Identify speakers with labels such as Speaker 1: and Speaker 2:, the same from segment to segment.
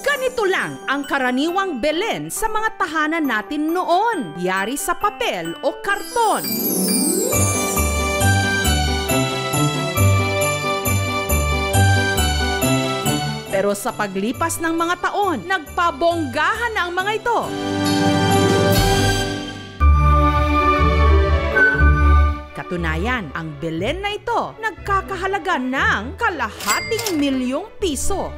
Speaker 1: Ganito lang ang karaniwang Belen sa mga tahanan natin noon, yari sa papel o karton. Pero sa paglipas ng mga taon, nagpabonggahan na ang mga ito. Katunayan, ang Belen na ito nagkakahalaga ng ₱250,000.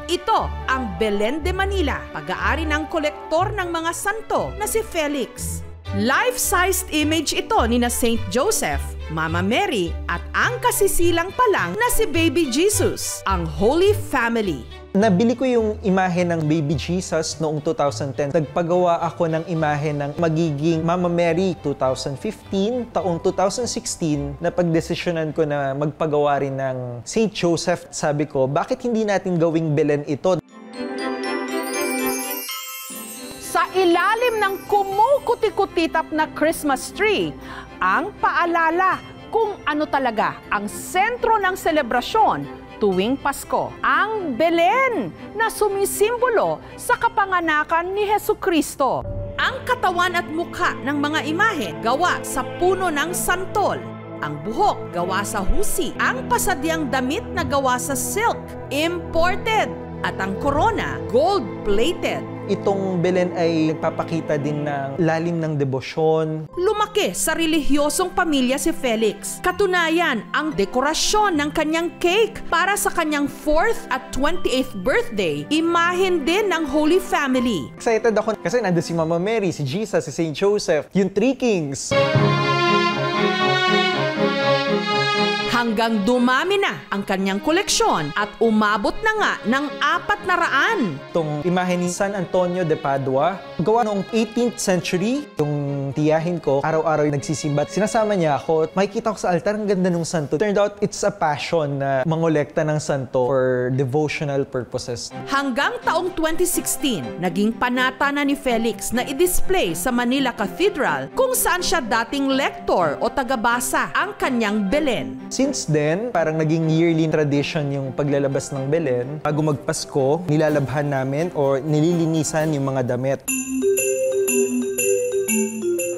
Speaker 1: Ito ang Belen de Manila, pag-aari ng kolektor ng mga santo na si Felix. Life-sized image ito ni na Saint Joseph, Mama Mary at ang kasisilang pa lang na si Baby Jesus, ang Holy Family.
Speaker 2: Nabili ko yung imahe ng Baby Jesus noong 2010. Nagpagawa ako ng imahe ng magiging Mama Mary 2015. Taong 2016, napagdesisyonan ko na magpagawa rin ng Saint Joseph. Sabi ko, bakit hindi natin gawing Belen ito?
Speaker 1: Sa ilalim ng kumukuti-kutitap na Christmas tree, ang paalala kung ano talaga ang sentro ng selebrasyon tuwing Pasko, ang Belen na sumisimbolo sa kapanganakan ni Hesukristo. Ang katawan at mukha ng mga imahe gawa sa puno ng santol. Ang buhok gawa sa husi. Ang pasadyang damit na gawa sa silk, imported. At ang korona, gold-plated.
Speaker 2: Itong Belen ay nagpapakita din ng lalim ng debosyon.
Speaker 1: Lumaki sa relihiyosong pamilya si Felix. Katunayan, ang dekorasyon ng kanyang cake para sa kanyang 4th at 28th birthday, imahen din ng Holy Family.
Speaker 2: Excited ako kasi nandun si Mama Mary, si Jesus, si Saint Joseph, yung Three Kings.
Speaker 1: Hanggang dumami na ang kanyang koleksyon at umabot na nga ng 400.
Speaker 2: Itong imahe ni San Antonio de Padua, gawa noong 18th century. Yung tiyahin ko, araw-araw nagsisimba. Sinasama niya ako. Makikita ko sa altar, ang ganda ng santo. Turned out, it's a passion na mangolekta ng santo for devotional purposes.
Speaker 1: Hanggang taong 2016, naging panata na ni Felix na i-display sa Manila Cathedral kung saan siya dating lektor o tagabasa ang kanyang Belen.
Speaker 2: Since then, parang naging yearly tradition yung paglalabas ng Belen. Bago magpasko, nilalabhan namin o nililinisan yung mga damit.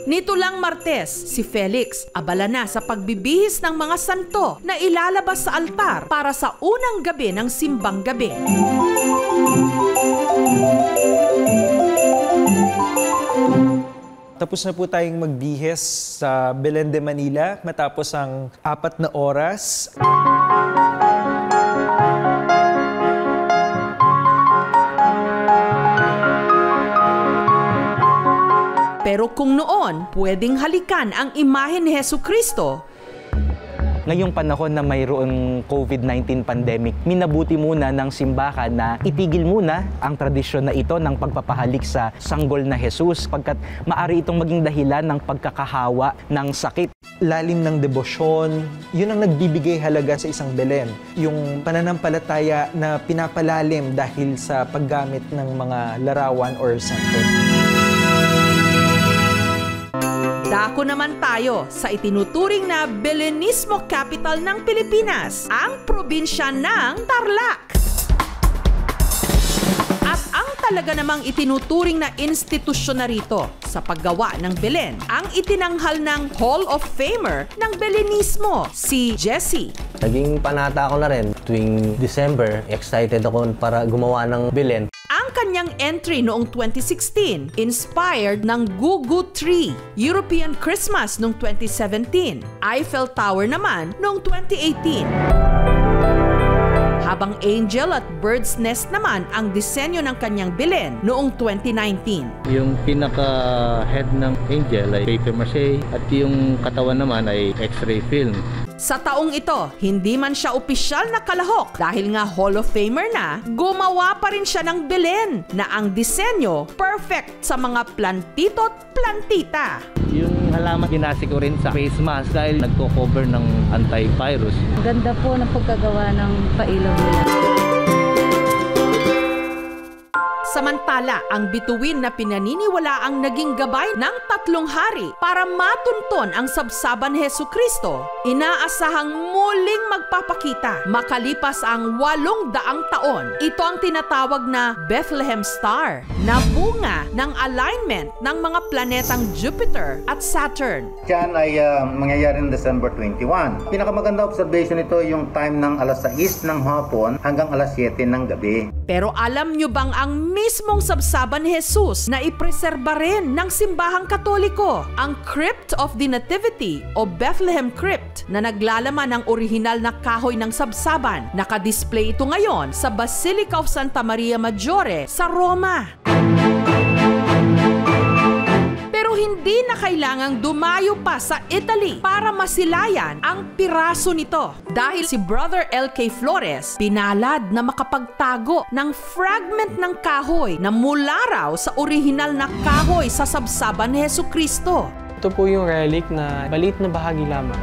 Speaker 1: Nito lang Martes, si Felix abala na sa pagbibihis ng mga santo na ilalabas sa altar para sa unang gabi ng simbang gabi.
Speaker 2: Tapos na po tayong magbihis sa Belen de Manila matapos ang 4 na oras.
Speaker 1: Pero kung noon, pwedeng halikan ang imahe ni Hesukristo,
Speaker 3: ngayong panahon na mayroong COVID-19 pandemic, minabuti muna ng simbahan na itigil muna ang tradisyon na ito ng pagpapahalik sa sanggol na Jesus pagkat maaari itong maging dahilan ng pagkakahawa ng sakit.
Speaker 2: Lalim ng debosyon, yun ang nagbibigay halaga sa isang Belen. Yung pananampalataya na pinapalalim dahil sa paggamit ng mga larawan or santo.
Speaker 1: Dako naman tayo sa itinuturing na Belenismo capital ng Pilipinas, ang probinsya ng Tarlac. At ang talaga namang itinuturing na institusyon na rito sa paggawa ng Belen, ang itinanghal ng Hall of Famer ng Belenismo, si Jesse.
Speaker 4: Naging panata ako na rin. Tuwing December, excited ako para gumawa ng Belen.
Speaker 1: Ang kanyang entry noong 2016, inspired ng Gugu Tree, European Christmas noong 2017, Eiffel Tower naman noong 2018. Habang angel at bird's nest naman ang disenyo ng kanyang Belen noong 2019.
Speaker 5: Yung pinaka-head ng angel ay paper mache at yung katawan naman ay x-ray film.
Speaker 1: Sa taong ito, hindi man siya opisyal na kalahok dahil nga Hall of Famer na, gumawa pa rin siya ng Belen na ang disenyo perfect sa mga plantito at plantita.
Speaker 5: Yung halaman ginasi ko rin sa face mask dahil nagko-cover ng antivirus.
Speaker 6: Ganda po ng pagkagawa ng pailaw nila.
Speaker 1: Samantala, ang bituin na pinaniniwala ang naging gabay ng 3 hari para matunton ang sabsaban ni Hesukristo, inaasahang muling magpapakita makalipas ang 800 taon. Ito ang tinatawag na Bethlehem Star, na bunga ng alignment ng mga planetang Jupiter at Saturn.
Speaker 6: Yan ay mangyayari ng December 21. Pinakamaganda observation nito yung time ng alas 6 ng hapon hanggang alas 7 ng gabi.
Speaker 1: Pero alam nyo bang ang mismong sabsaban ni Jesus na ipreserba rin ng simbahang Katoliko, ang Crypt of the Nativity o Bethlehem Crypt na naglalaman ng orihinal na kahoy ng sabsaban. Nakadisplay ito ngayon sa Basilica of Santa Maria Maggiore sa Roma. Pero hindi na kailangang dumayo pa sa Italy para masilayan ang piraso nito. Dahil si Brother L.K. Flores pinalad na makapagtago ng fragment ng kahoy na mula raw sa orihinal na kahoy sa sabsaban ni Hesukristo.
Speaker 7: Ito po yung relic na maliit na bahagi lamang.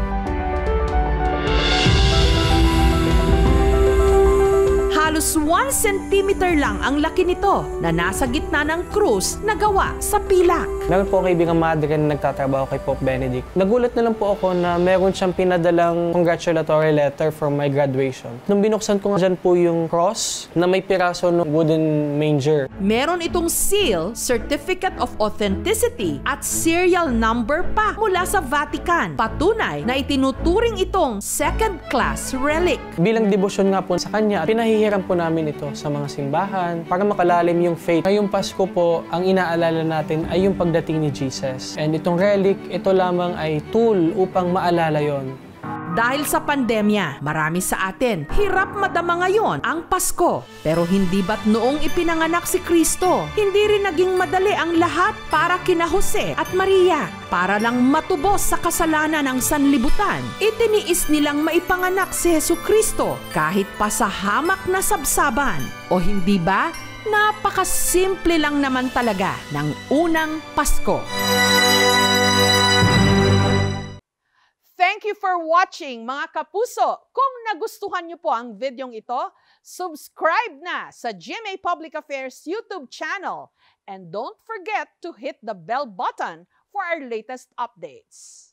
Speaker 1: Halos 1 centimeter lang ang laki nito na nasa gitna ng krus na gawa sa pilak.
Speaker 7: Meron po kaibigang madre na nagtatrabaho kay Pope Benedict. Nagulat na lang po ako na meron siyang pinadalang congratulatory letter from my graduation. Nung binuksan ko dyan po yung cross na may piraso ng wooden manger.
Speaker 1: Meron itong seal, certificate of authenticity at serial number pa mula sa Vatican. Patunay na itinuturing itong second-class relic.
Speaker 7: Bilang debosyon nga po sa kanya, pinahihiram po namin ito sa mga simbahan para makalalim yung faith. Ngayong Pasko po, ang inaalala natin ay yung pagdating ni Jesus. And itong relic, ito lamang ay tool upang maalala yon.
Speaker 1: Dahil sa pandemya, marami sa atin hirap madama ngayon ang Pasko. Pero hindi ba't noong ipinanganak si Kristo, hindi rin naging madali ang lahat para kina Jose at Maria. Para lang matubos sa kasalanan ng sanlibutan, itiniis nilang maipanganak si Hesukristo kahit pa sa hamak na sabsaban. O hindi ba? Napakasimple lang naman talaga ng unang Pasko. Thank you for watching, mga kapuso. Kung nagustuhan niyo po ang videong ito, subscribe na sa GMA Public Affairs YouTube channel. And don't forget to hit the bell button for our latest updates.